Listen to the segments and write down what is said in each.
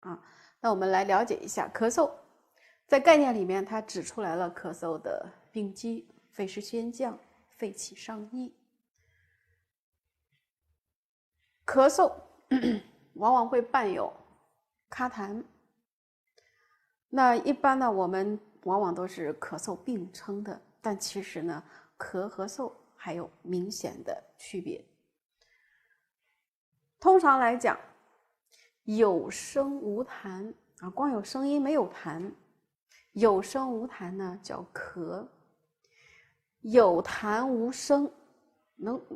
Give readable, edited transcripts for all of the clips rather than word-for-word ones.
啊。那我们来了解一下咳嗽，在概念里面，它指出来了咳嗽的病机：肺湿宣降，肺气上逆。咳嗽往往会伴有咳痰，那一般呢，我们往往都是咳嗽并称的，但其实呢，咳和嗽还有明显的区别。通常来讲，有声无痰啊，光有声音没有痰，有声无痰呢叫咳；有痰无声，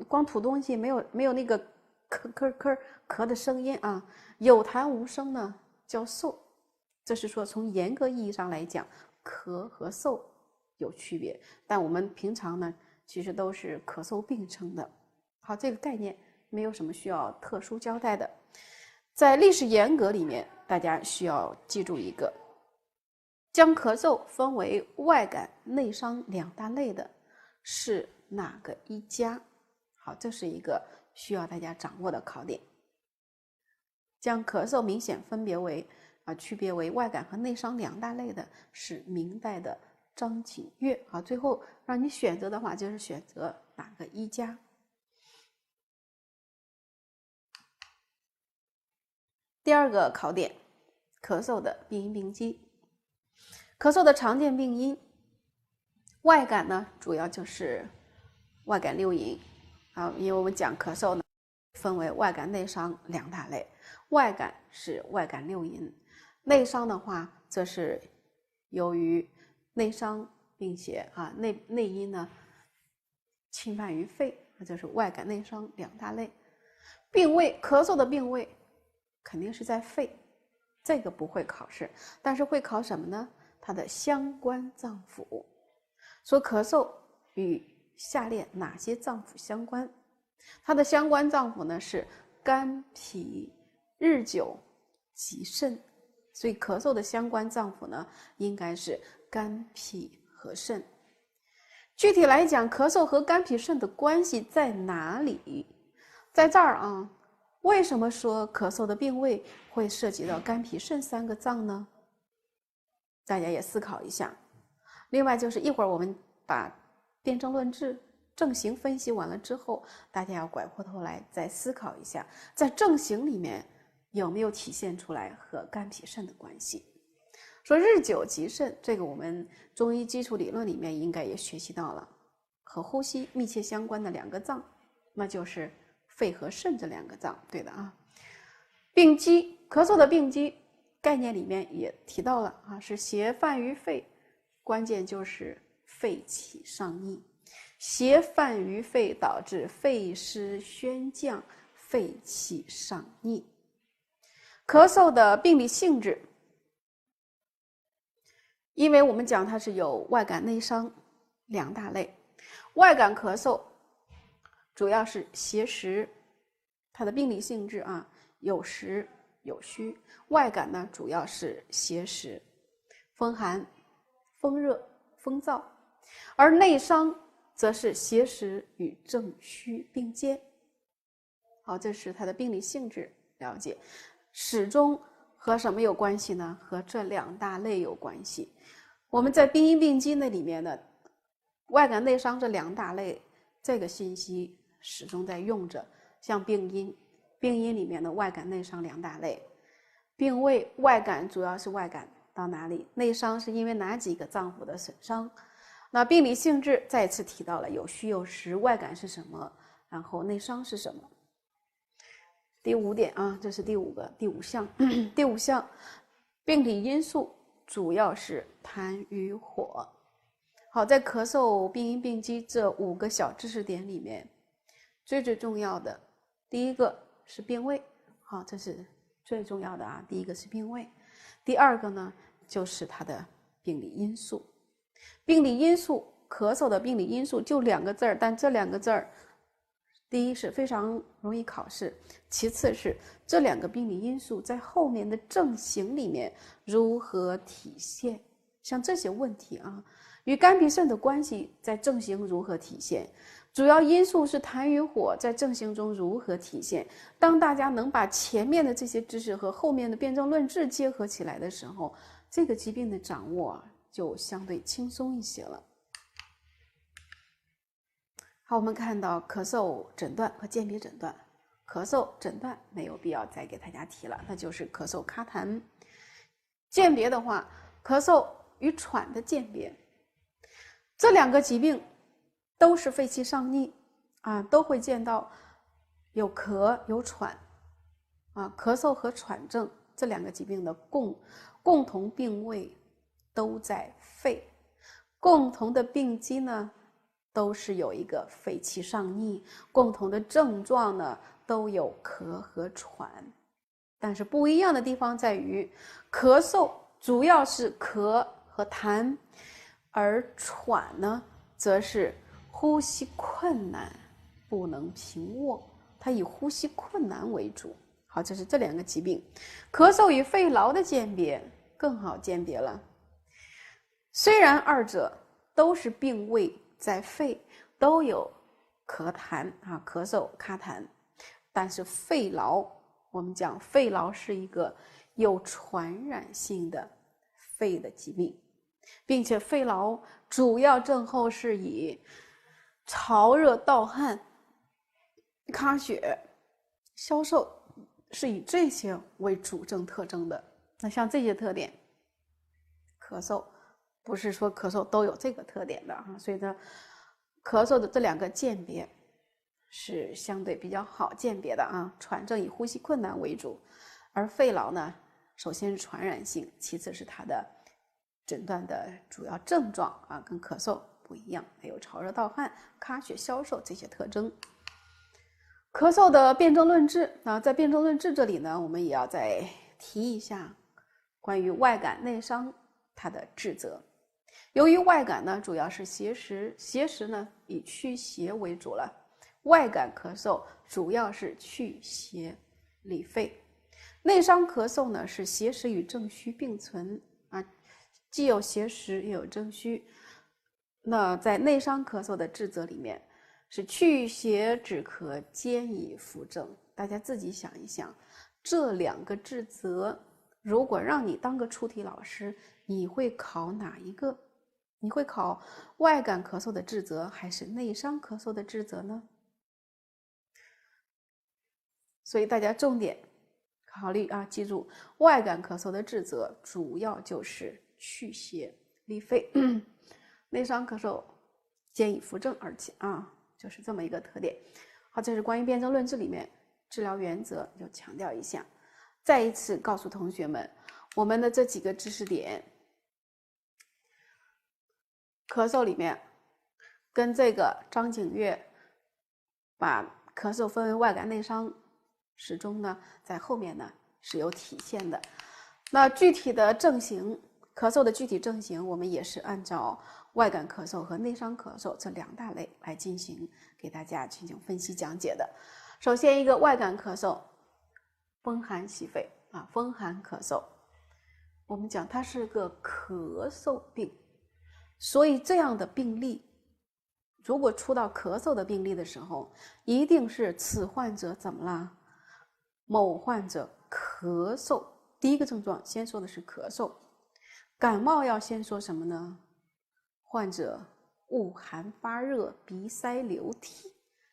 光吐东西没有那个咳的声音啊，有痰无声呢叫嗽。这是说从严格意义上来讲，咳和嗽有区别，但我们平常呢其实都是咳嗽并称的。好，这个概念没有什么需要特殊交代的。在历史严格里面，大家需要记住一个，将咳嗽分为外感、内伤两大类的是哪个一家？好，这是一个需要大家掌握的考点。将咳嗽明显分别为区别为外感和内伤两大类的是明代的张景岳。好，最后让你选择的话，就是选择哪个一家。第二个考点，咳嗽的病因病机。咳嗽的常见病因，外感呢，主要就是外感六淫啊，因为我们讲咳嗽呢，分为外感、内伤两大类。外感是外感六淫，内伤的话，则是由于内伤，并且内因呢侵犯于肺，那就是外感、内伤两大类。病位，咳嗽的病位肯定是在肺，这个不会考试，但是会考什么呢？它的相关脏腑。说咳嗽与下列哪些脏腑相关？它的相关脏腑呢是肝、脾、日久、脊、肾。所以咳嗽的相关脏腑呢，应该是肝、脾和肾。具体来讲，咳嗽和肝、脾、肾的关系在哪里？在这儿啊。为什么说咳嗽的病位会涉及到肝、脾、肾三个脏呢？大家也思考一下。另外就是一会儿我们把辨证论治、症型分析完了之后，大家要拐过头来再思考一下，在症型里面有没有体现出来和肝、脾、肾的关系。说日久脊肾，这个我们中医基础理论里面应该也学习到了，和呼吸密切相关的两个脏，那就是肺和肾这两个脏，对的啊。病机，咳嗽的病机概念里面也提到了啊，是邪犯于肺，关键就是肺气上逆，邪犯于肺导致肺湿宣降，肺气上逆。咳嗽的病理性质，因为我们讲它是有外感、内伤两大类，外感咳嗽主要是邪实，它的病理性质啊，有实有虚。外感呢，主要是邪实，风寒、风热、风燥；而内伤则是邪实与正虚并兼。好，这是它的病理性质了解。始终和什么有关系呢？和这两大类有关系。我们在病因病机那里面的外感、内伤这两大类，这个信息始终在用着。像病因，病因里面的外感、内伤两大类。病位，外感主要是外感到哪里？内伤是因为哪几个脏腑的损伤？那病理性质再次提到了有虚有实，外感是什么？然后内伤是什么？第五点啊，这是第五项。第五项，病理因素主要是痰与火。好，在咳嗽病因病机这5个小知识点里面，最重要的第一个是病位。好，这是最重要的啊。第一个是病位，第二个呢就是它的病理因素。病理因素，咳嗽的病理因素就2个字儿，但这2个字儿，第一是非常容易考试，其次是这2个病理因素在后面的症型里面如何体现。像这些问题啊，与肝脾肾的关系在症型如何体现？主要因素是痰与火在症型中如何体现。当大家能把前面的这些知识和后面的辨证论治结合起来的时候，这个疾病的掌握就相对轻松一些了。好，我们看到咳嗽诊断和鉴别诊断。咳嗽诊断没有必要再给大家提了，那就是咳嗽卡痰。鉴别的话，咳嗽与喘的鉴别，这两个疾病都是肺气上逆都会见到有咳有喘咳嗽和喘症这两个疾病的共同病位都在肺，共同的病机呢都是有一个肺气上逆，共同的症状呢都有咳和喘，但是不一样的地方在于，咳嗽主要是咳和痰，而喘呢则是呼吸困难，不能平卧，它以呼吸困难为主。好，这是这两个疾病。咳嗽与肺痨的鉴别更好鉴别了。虽然二者都是病位在肺，都有咳痰咳嗽卡痰，但是肺痨，我们讲肺痨是一个有传染性的肺的疾病，并且肺痨主要症候是以潮热盗汗、咳血、消瘦，是以这些为主症特征的。那像这些特点，咳嗽不是说咳嗽都有这个特点的所以呢，咳嗽的这两个鉴别是相对比较好鉴别的喘症以呼吸困难为主，而肺痨呢，首先是传染性，其次是它的诊断的主要症状跟咳嗽不一样，还有潮热盗汗、咳血消瘦这些特征。咳嗽的辨证论治在辨证论治这里呢，我们也要再提一下关于外感内伤它的治则。由于外感呢主要是邪实，邪实呢以祛邪为主了，外感咳嗽主要是祛邪理肺。内伤咳嗽呢是邪实与正虚并存既有邪实也有正虚。那在内伤咳嗽的治则里面，是祛邪止咳兼以扶正。大家自己想一想，这两个治则如果让你当个出题老师，你会考哪一个？你会考外感咳嗽的治则还是内伤咳嗽的治则呢？所以大家重点考虑记住外感咳嗽的治则主要就是祛邪理肺，内伤咳嗽兼以扶正，而且就是这么一个特点。好，这是关于辨证论治里面治疗原则，就强调一下。再一次告诉同学们，我们的这几个知识点，咳嗽里面跟这个张景岳把咳嗽分为外感内伤，始终呢在后面呢是有体现的。那具体的症型，咳嗽的具体症型，我们也是按照外感咳嗽和内伤咳嗽这两大类来进行给大家进行分析讲解的。首先一个外感咳嗽，风寒袭肺风寒咳嗽，我们讲它是个咳嗽病，所以这样的病例如果出到咳嗽的病例的时候，一定是此患者怎么了？某患者咳嗽，第一个症状先说的是咳嗽。感冒要先说什么呢？患者恶寒发热，鼻塞流涕，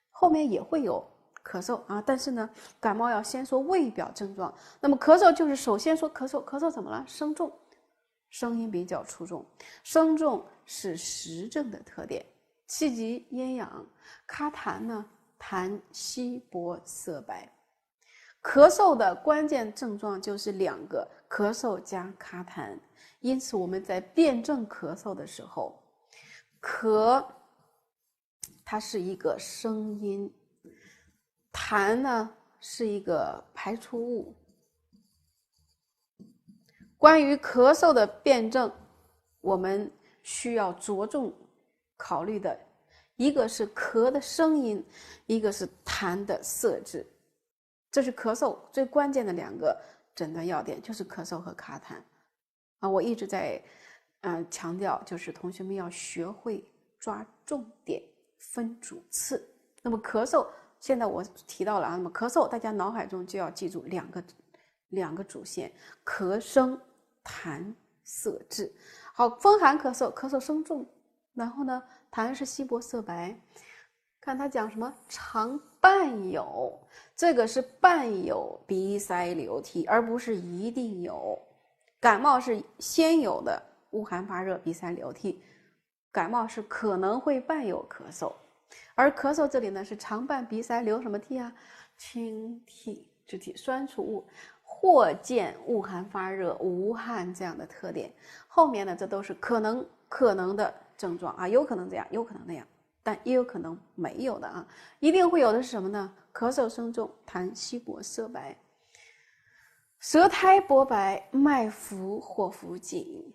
后面也会有咳嗽但是呢，感冒要先说胃表症状。那么咳嗽就是首先说咳嗽，咳嗽怎么了？声重，声音比较出众，声重是实症的特点。气急咽痒，咳痰呢，痰稀薄色白。咳嗽的关键症状就是两个，咳嗽加咳痰。因此我们在辨证咳嗽的时候，咳它是一个声音，痰呢是一个排出物。关于咳嗽的辨证，我们需要着重考虑的一个是咳的声音，一个是痰的色质。这是咳嗽最关键的两个诊断要点，就是咳嗽和咳痰我一直在强调，就是同学们要学会抓重点，分主次。那么咳嗽，现在我提到了啊，那么咳嗽，大家脑海中就要记住两个主线：咳声、痰、涩滞。好，风寒咳嗽，咳嗽声重，然后呢，痰是稀薄色白。看他讲什么，常伴有，这个是伴有鼻塞流涕，而不是一定有。感冒是先有的恶寒发热、鼻塞流涕，感冒是可能会伴有咳嗽，而咳嗽这里呢是常伴鼻塞流什么涕啊？清涕、肢体酸楚物，或见恶寒发热、无汗这样的特点。后面呢，这都是可能的症状啊，有可能这样，有可能那样。但也有可能没有的啊，一定会有的是什么呢？咳嗽声重，痰稀薄色白，舌苔薄白，脉浮或浮紧。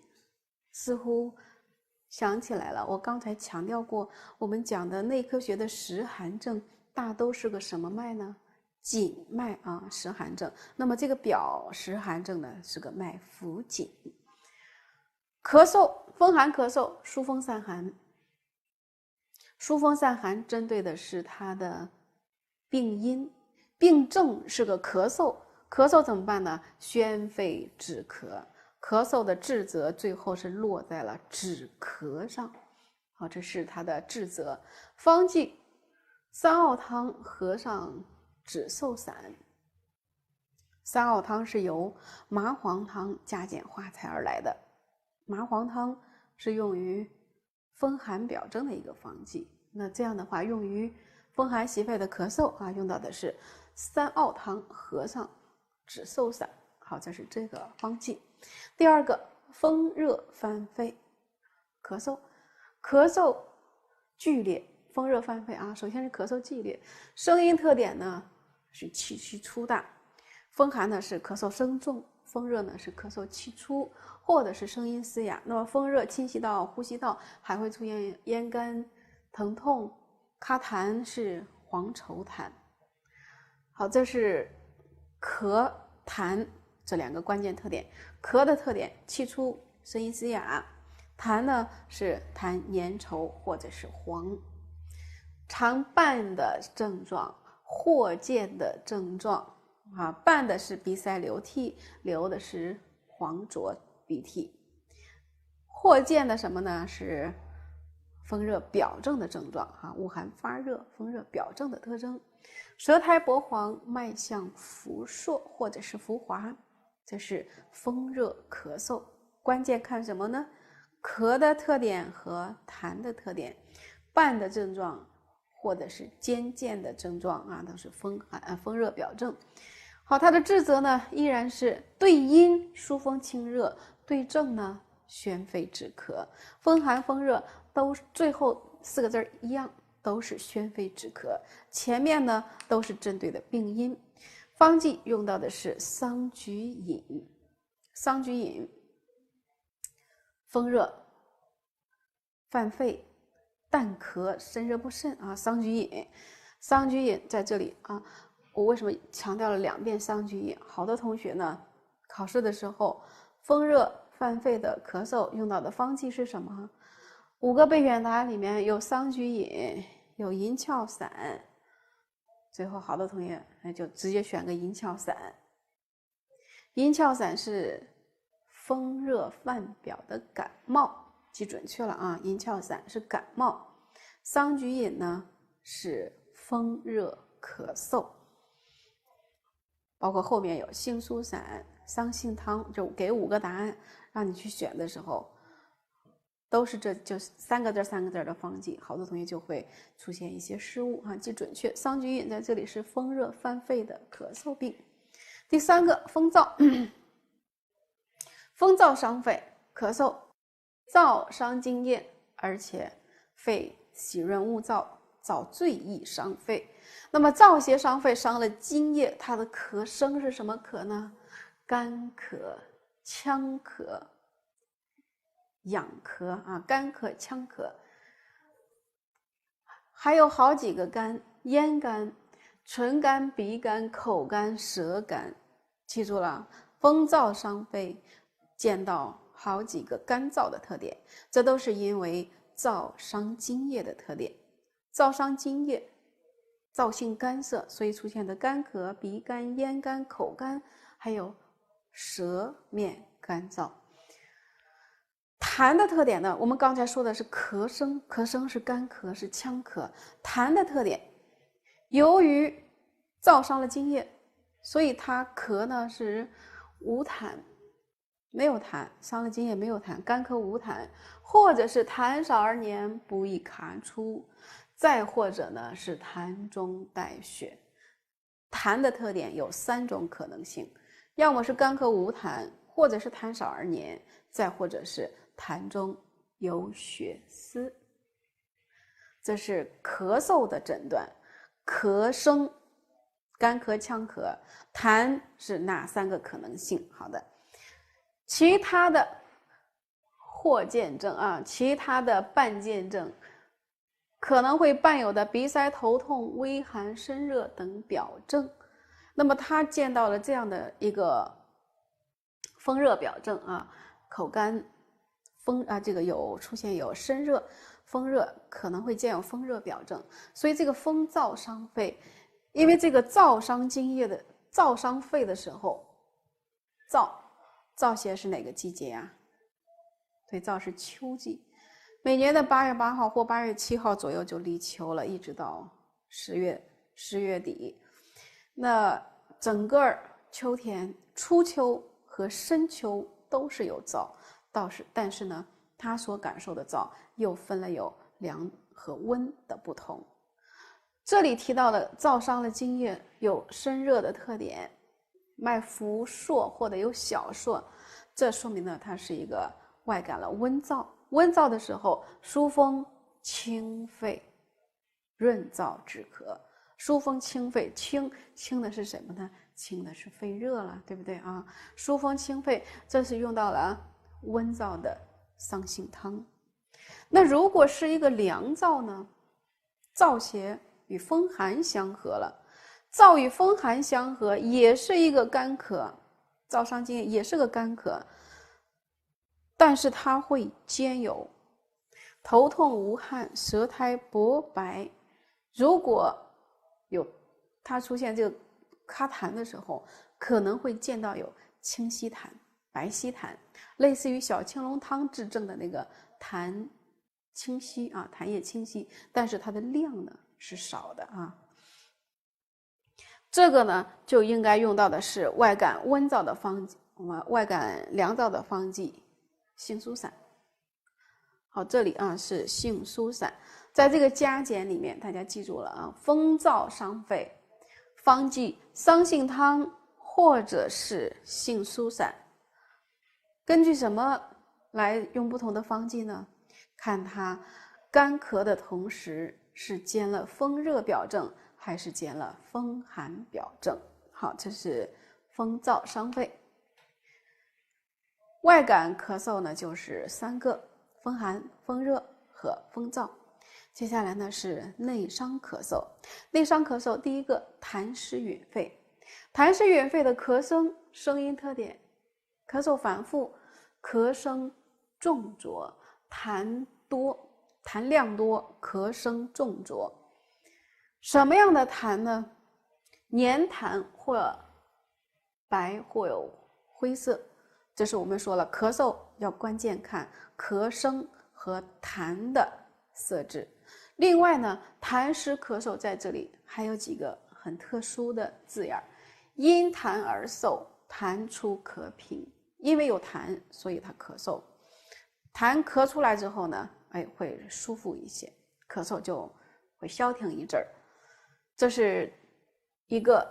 似乎想起来了，我刚才强调过，我们讲的内科学的实寒症大都是个什么脉呢？紧脉啊，实寒症。那么这个表实寒症呢，是个脉浮紧。咳嗽，风寒咳嗽，疏风散寒。疏风散寒针对的是它的病因，病症是个咳嗽，咳嗽怎么办呢？宣肺止咳，咳嗽的治则最后是落在了止咳上。好，这是它的治则。方剂三奥汤和上止嗽散。三奥汤是由麻黄汤加减化裁而来的，麻黄汤是用于风寒表症的一个方剂，那这样的话，用于风寒袭肺的咳嗽啊，用到的是三奥汤和上止嗽散。好，这是这个方剂。第二个，风热犯肺，咳嗽剧烈，风热犯肺啊。首先是咳嗽剧烈，声音特点呢是气虚粗大，风寒呢是咳嗽声重，风热呢是咳嗽气粗，或者是声音嘶哑。那么风热侵袭到呼吸道，还会出现咽干、疼痛、咳痰，是黄稠痰。好，这是咳痰这两个关键特点。咳的特点，气粗、声音嘶哑；痰呢是痰粘稠或者是黄。常伴的症状，或见的症状啊，伴的是鼻塞流涕，流的是黄浊鼻涕。或见的什么呢？是风热表症的症状啊，恶寒发热、风热表症的特征。舌苔薄黄，脉象浮硕或者是浮滑，这是风热咳嗽。关键看什么呢？咳的特点和痰的特点，伴的症状或者是兼见的症状啊，都是风热表症。好，它的治则呢，依然是对因疏风清热，对症呢宣肺止咳。风寒风热都最后四个字一样，都是宣肺止咳。前面呢都是针对的病因。方剂用到的是桑菊饮，桑菊饮风热犯肺、淡咳、身热不甚啊，桑菊饮。桑菊饮在这里啊，我为什么强调了2遍桑菊饮？好多同学呢，考试的时候风热犯肺的咳嗽用到的方剂是什么？5个备选答案里面有桑菊饮，有银翘散，最后好多同学就直接选个银翘散。银翘散是风热犯表的感冒，记准确了啊！银翘散是感冒，桑菊饮呢是风热咳嗽，包括后面有杏苏散、桑杏汤，就给5个答案，让你去选的时候，都是这就3个字的方剂，好多同学就会出现一些失误啊，记准确。桑菊饮在这里是风热犯肺的咳嗽病。第3个，风燥。风燥伤肺，咳嗽，燥伤津液，而且肺喜润恶燥，燥最易伤肺。那么燥邪伤肺，伤了津液，它的咳声是什么咳呢？干咳、呛咳、痒咳啊，干咳、呛咳，还有好几个干：咽干、唇干、鼻干、口干、舌干。记住了，风燥伤肺，见到好几个干燥的特点，这都是因为燥伤津液的特点。燥伤津液，燥性干涩，所以出现的干咳、鼻干、咽干、口干，还有舌面干燥。痰的特点呢，我们刚才说的是咳声，咳声是干咳，是呛咳。痰的特点，由于燥伤了津液，所以它咳呢是无痰，没有痰，伤了津液没有痰，干咳无痰，或者是痰少而黏，不易咳出，再或者呢是痰中带血。痰的特点有3种可能性，要么是干咳无痰，或者是痰少而黏，再或者是痰中有血丝。这是咳嗽的诊断，咳声、干咳、呛咳，痰是哪3个可能性？好的，其他的或见证啊，其他的伴见证可能会伴有的鼻塞、头痛、微寒、身热等表证。那么他见到了这样的一个风热表证啊，口干这个出现有身热、风热，可能会见有风热表证。所以这个风燥伤肺，因为这个燥伤津液的燥伤肺的时候，燥些是哪个季节呀？对，燥是秋季，每年的8月8号或8月7号左右就立秋了，一直到10月底。那整个秋天，初秋和深秋都是有燥，但是呢，他所感受的燥又分了有凉和温的不同。这里提到的燥伤了津液有身热的特点，脉浮数或者有小数，这说明呢它是一个外感了温燥。温燥的时候，疏风清肺，润燥止咳。疏风清肺，清的是什么呢？清的是肺热了，对不对啊？疏风清肺，这是用到了温燥的桑杏汤。那如果是一个凉燥呢？燥邪与风寒相合了，燥与风寒相合也是一个干咳，燥伤津液也是个干咳，但是它会兼有头痛无汗、舌苔薄白。如果它出现这个咳痰的时候，可能会见到有清稀痰、白稀痰，类似于小青龙汤治症的那个痰清稀啊，痰液清稀，但是它的量呢是少的啊。这个呢就应该用到的是外感温燥的方剂，外感凉燥的方剂杏苏散。好，这里啊是杏苏散，在这个加减里面，大家记住了啊，风燥伤肺，方剂桑杏汤或者是杏苏散。根据什么来用不同的方剂呢？看它干咳的同时是兼了风热表证，还是兼了风寒表证。好，这是风燥伤肺。外感咳嗽呢就是3个，风寒、风热和风燥。接下来呢是内伤咳嗽。内伤咳嗽，第一个痰湿吮肺。痰湿吮肺的咳声声音特点，咳嗽反复，咳声重浊，痰量多，咳声重浊。什么样的痰呢？黏痰或白或有灰色，这是我们说了，咳嗽要关键看咳声和痰的色质。另外呢，痰湿咳嗽在这里还有几个很特殊的字眼，因痰而嗽，痰出咳平。因为有痰，所以它咳嗽。痰咳出来之后呢，会舒服一些，咳嗽就会消停一阵儿。这是一个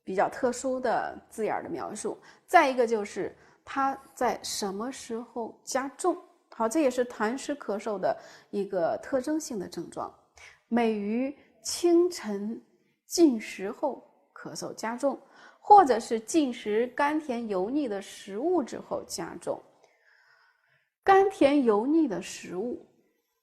比较特殊的字眼的描述。再一个就是它在什么时候加重。好，这也是痰湿咳嗽的一个特征性的症状。每于清晨进食后咳嗽加重，或者是进食甘甜油腻的食物之后加重。甘甜油腻的食物，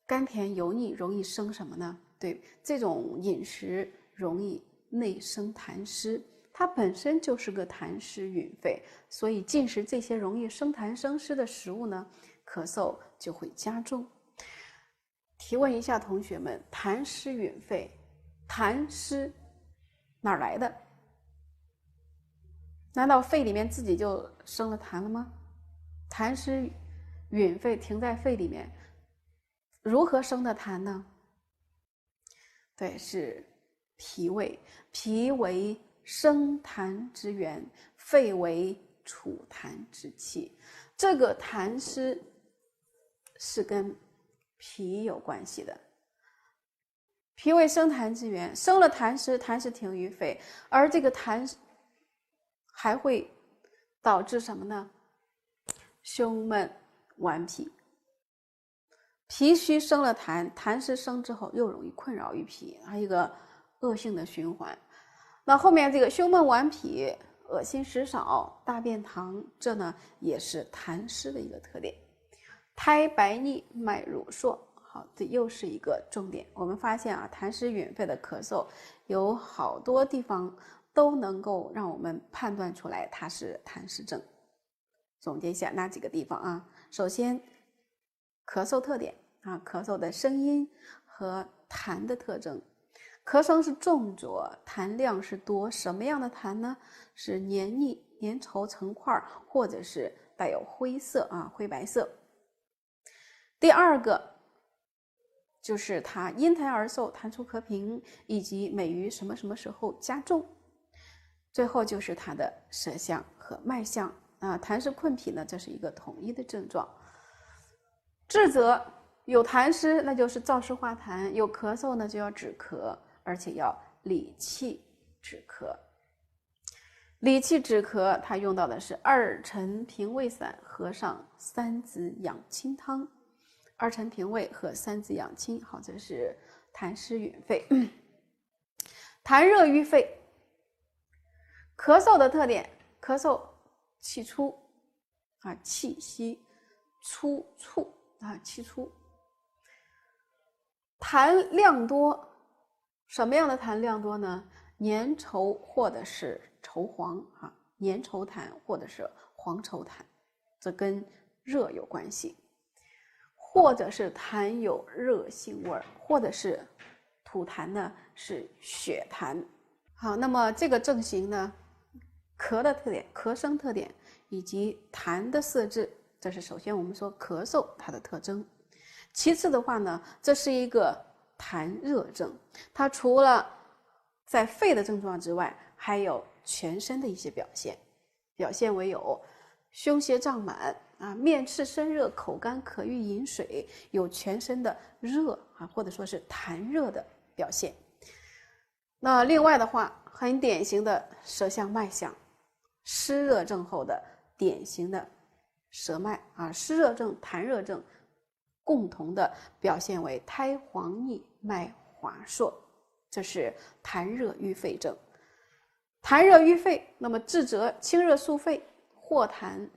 甘甜油腻容易生什么呢？对，这种饮食容易内生痰湿，它本身就是个痰湿吮肺，所以进食这些容易生痰生湿的食物呢，咳嗽就会加重。提问一下同学们，痰湿吮肺，痰湿哪儿来的？难道肺里面自己就生了痰了吗？痰湿吮肺停在肺里面，如何生的痰呢？对，是脾胃，脾为生痰之源，肺为储痰之器。这个痰湿是跟脾有关系的。脾为生痰之源，生了痰湿，痰湿停于肺，而这个痰还会导致什么呢？胸闷顽皮。脾虚生了痰，痰湿生之后又容易困扰于脾，它一个恶性的循环。那后面这个胸闷顽皮、恶心食少、大便溏，这呢也是痰湿的一个特点。苔白腻，脉濡硕，好，这又是一个重点。我们发现啊，痰湿吮肺的咳嗽有好多地方都能够让我们判断出来它是痰湿症。总结一下哪几个地方啊？首先，咳嗽特点啊，咳嗽的声音和痰的特征。咳声是重浊，痰量是多，什么样的痰呢？是黏腻、粘稠成块，或者是带有灰色啊、灰白色。第二个就是它因痰而嗽，痰出咳频，以及每于什么什么时候加重。最后就是它的舌象和脉象啊，痰湿困脾呢，这是一个统一的症状。治则有痰湿，那就是燥湿化痰；有咳嗽呢，就要止咳，而且要理气止咳。理气止咳，它用到的是二陈平胃散合上三子养亲汤。二陈平胃和三子养亲，好，这是痰湿吮肺。痰热郁肺，咳嗽的特点，咳嗽气出啊，气息出促啊，气出。痰量多，什么样的痰量多呢？粘稠或者是稠黄啊，粘稠痰或者是黄稠痰，这跟热有关系。或者是痰有热性味，或者是吐痰呢是血痰。好，那么这个症型呢，咳的特点、咳声特点以及痰的色质，这是首先我们说咳嗽它的特征。其次的话呢，这是一个痰热症，它除了在肺的症状之外，还有全身的一些表现，表现为有胸胁胀满啊，面赤身热，口干渴欲饮水，有全身的热啊，或者说是痰热的表现。那另外的话，很典型的舌象脉象，湿热症后的典型的舌脉啊，湿热症、痰热症共同的表现为苔黄腻、脉滑硕，这是痰热郁肺症。痰热郁肺，那么治则清热肃肺，化痰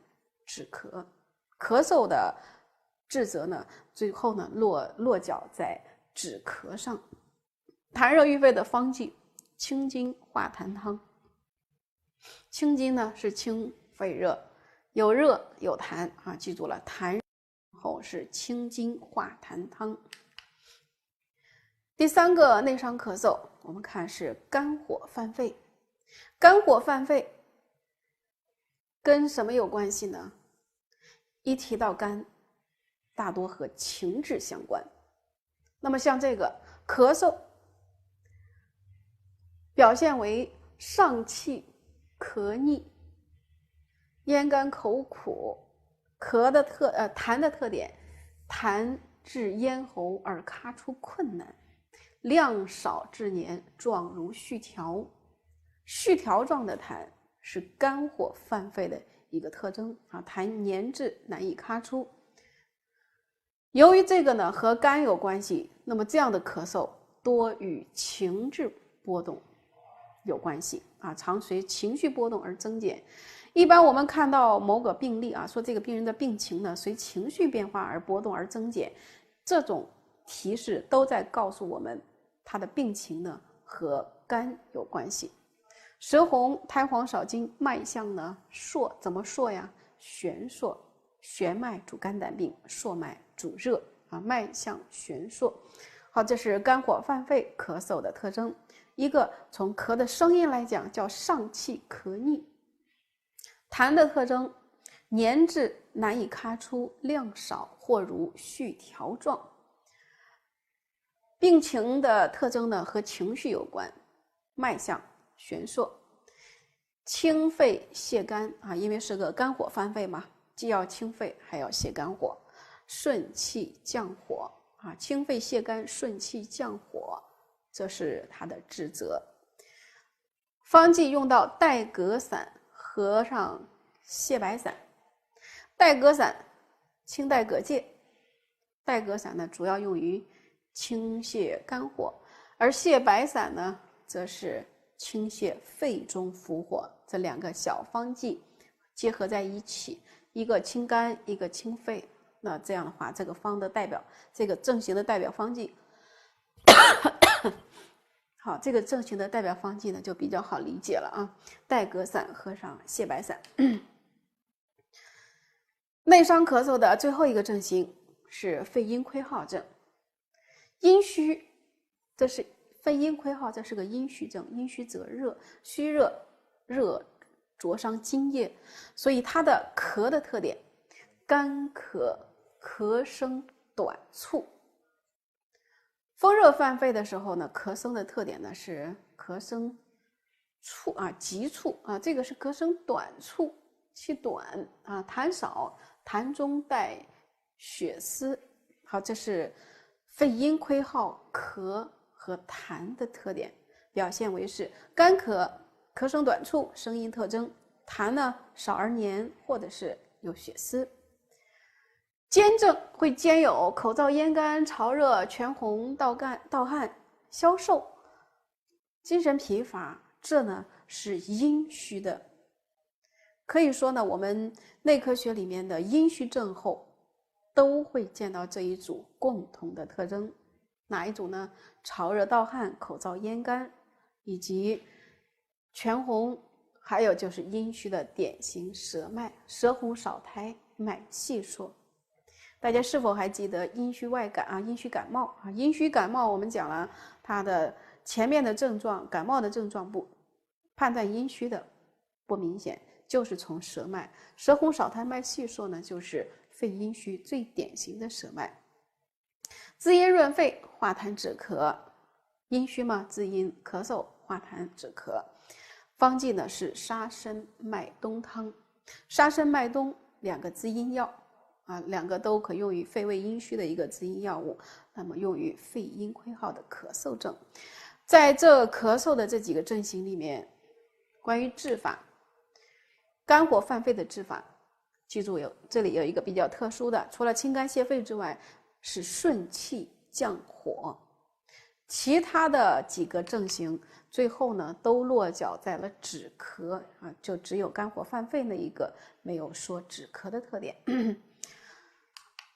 止咳。咳嗽的治则呢，最后呢落脚在止咳上。痰热郁肺的方剂，清津化痰汤。清津呢是清肺热，有热有痰啊，记住了，痰后是清津化痰汤。第三个内伤咳嗽，我们看是肝火犯肺。肝火犯肺跟什么有关系呢？一提到肝，大多和情志相关。那么像这个咳嗽，表现为上气、咳腻、咽干口苦。痰的特点，痰至咽喉而咔出困难，量少致黏，状如絮条。絮条状的痰是肝火犯肺的一个特征啊，痰黏滞难以咔出。由于这个呢和肝有关系，那么这样的咳嗽多与情志波动有关系啊，常随情绪波动而增减。一般我们看到某个病例啊，说这个病人的病情呢随情绪变化而波动而增减，这种提示都在告诉我们他的病情呢和肝有关系。舌红苔黄少津，脉象呢硕，怎么硕呀？弦硕，弦脉主肝胆病，硕脉主热啊，脉象悬硕。好，这是肝火犯肺咳嗽的特征。一个从咳的声音来讲，叫上气咳逆。痰的特征，粘滞难以咔出，量少或如絮条状。病情的特征呢，和情绪有关，脉象悬硕。清肺泻肝啊，因为是个肝火犯肺嘛，既要清肺，还要泻肝火。顺气降火啊，清肺泻肝，顺气降火，这是它的职责。方剂用到带葛散合上泻白散。带葛散，清代葛芥。带葛散呢，主要用于清泻肝火，而泻白散呢，则是清泻肺中伏火。这两个小方剂结合在一起，一个清肝，一个清肺。那这样的话，这个方的代表，这个症型的代表方剂，好，这个症型的代表方剂呢，就比较好理解了啊。带葛散合上泻白散。内伤咳嗽的最后一个症型是肺阴亏耗症。阴虚，这是肺阴亏耗，这是个阴虚症。阴虚则热，虚热，热灼伤津液，所以它的咳的特点，干咳，咳声短促。风热犯肺的时候呢，咳声的特点呢是咳声促啊，急促啊，这个是咳声短促，气短啊，痰少，痰中带血丝。好，这是肺阴亏耗咳和痰的特点，表现为是干咳，咳声短促，声音特征；痰呢少而黏，或者是有血丝。兼症会兼有口燥咽干、潮热、全红、盗汗、消瘦、精神疲乏，这呢是阴虚的。可以说呢，我们内科学里面的阴虚症候都会见到这一组共同的特征。哪一组呢？潮热盗汗、口燥咽干，以及全红，还有就是阴虚的典型舌脉，舌红少苔，脉细数。大家是否还记得阴虚外感啊？阴虚感冒啊？阴虚感冒我们讲了它的前面的症状，感冒的症状不判断阴虚的不明显，就是从舌脉，舌红少苔脉细数呢，就是肺阴虚最典型的舌脉。滋阴润肺，化痰止咳。阴虚嘛，滋阴咳嗽，化痰止咳。方剂呢是沙参麦冬汤。沙参麦冬两个滋阴药啊，两个都可用于肺胃阴虚的一个滋阴药物，那么用于肺阴亏耗的咳嗽症。在这咳嗽的这几个症型里面，关于治法，肝火犯肺的治法，记住这里有一个比较特殊的，除了清肝泻肺之外，是顺气降火。其他的几个症型最后呢都落脚在了止咳啊，就只有肝火犯肺那一个没有说止咳的特点。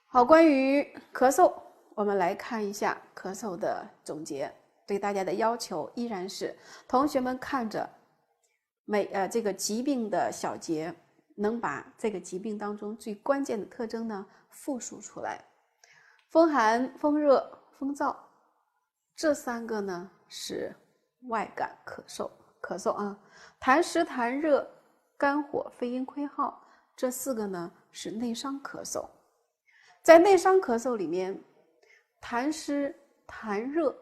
好，关于咳嗽，我们来看一下咳嗽的总结。对大家的要求依然是，同学们看着这个疾病的小节，能把这个疾病当中最关键的特征呢复述出来。风寒、风热、风燥，这三个呢是外感咳嗽啊。痰湿、痰热、肝火、肺阴亏耗，这四个呢是内伤咳嗽。在内伤咳嗽里面，痰湿、痰热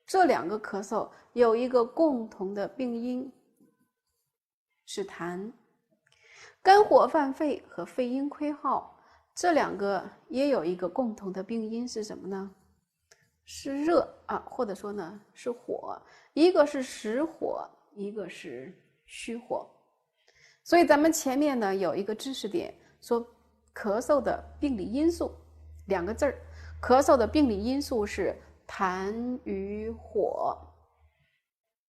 这两个咳嗽有一个共同的病因是痰。肝火犯肺和肺阴亏耗这两个也有一个共同的病因是什么呢？是热啊，或者说呢是火，一个是实火，一个是虚火。所以咱们前面呢有一个知识点说咳嗽的病理因素，两个字儿，咳嗽的病理因素是痰与火，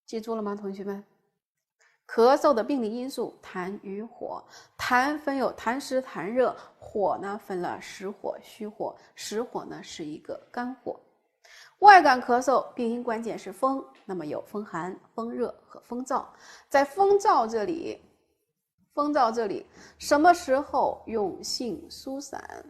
记住了吗，同学们？咳嗽的病理因素痰与火，痰分有痰湿、痰热，火呢分了实火、虚火，实火呢是一个肝火。外感咳嗽病因关键是风，那么有风寒、风热和风燥。在风燥这里，什么时候用性疏散？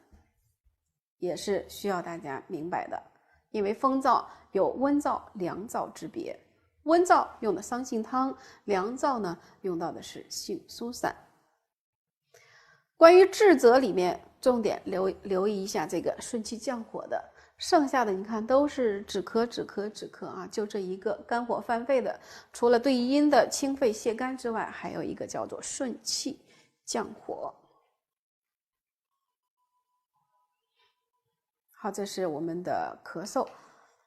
也是需要大家明白的。因为风燥有温燥、凉燥之别，温燥用的桑杏汤，凉燥呢用到的是杏苏散。关于治则里面，重点留意一下这个顺气降火的，剩下的你看都是止咳啊，就这一个肝火犯肺的，除了对阴的清肺泻肝之外，还有一个叫做顺气降火。好，这是我们的咳嗽。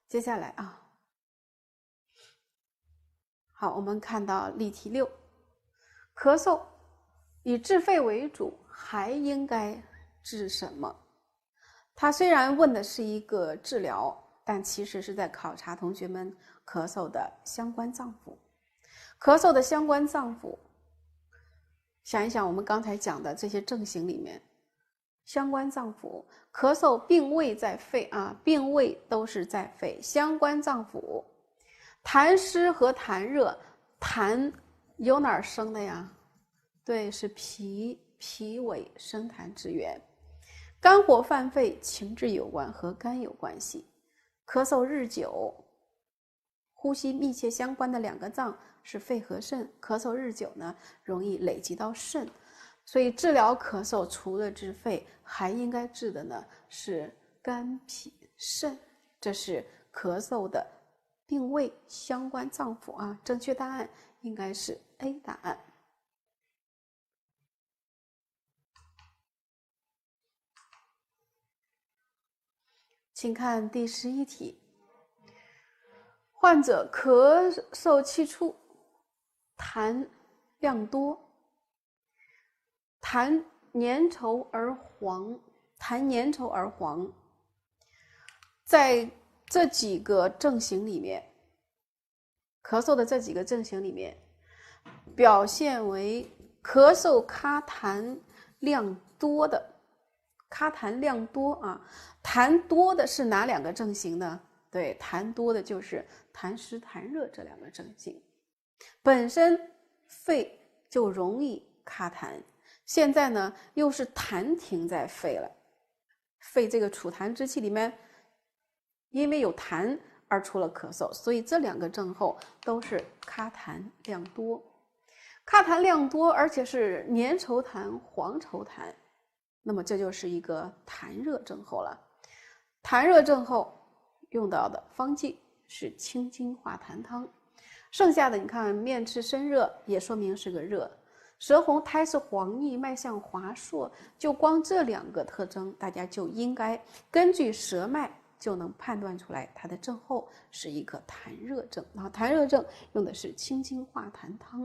接下来啊，好，我们看到例题6，咳嗽以治肺为主，还应该治什么？它虽然问的是一个治疗，但其实是在考察同学们咳嗽的相关脏腑。咳嗽的相关脏腑，想一想我们刚才讲的这些症型里面，相关脏腑，咳嗽病位在肺啊，病位都是在肺。相关脏腑，痰湿和痰热，痰由哪儿生的呀？对，是脾胃生痰之源。肝火犯肺，情志有关，和肝有关系。咳嗽日久，呼吸密切相关的2个脏是肺和肾，咳嗽日久呢，容易累积到肾。所以治疗咳嗽除了治肺，还应该治的呢是肝脾肾，这是咳嗽的病位相关脏腑啊。正确答案应该是 A 答案。请看第11题，患者咳嗽气出，痰量多，痰粘稠而黄，在这几个症型里面，咳嗽的这几个症型里面，表现为咳嗽咔痰量多的，咔痰量多啊，痰多的是哪2个症型呢？对，痰多的就是痰湿痰热这2个症型。本身肺就容易咔痰，现在呢又是痰停在肺了，肺这个储痰之气里面因为有痰而出了咳嗽，所以这2个症候都是咔痰量多。咔痰量多，而且是粘稠痰、黄稠痰，那么这就是一个痰热症候了。痰热症候用到的方剂是清津化痰汤。剩下的你看，面赤身热也说明是个热，舌红苔是黄腻，脉象滑硕，就光这2个特征，大家就应该根据舌脉就能判断出来它的症候是一个痰热症。然后痰热症用的是清津化痰汤。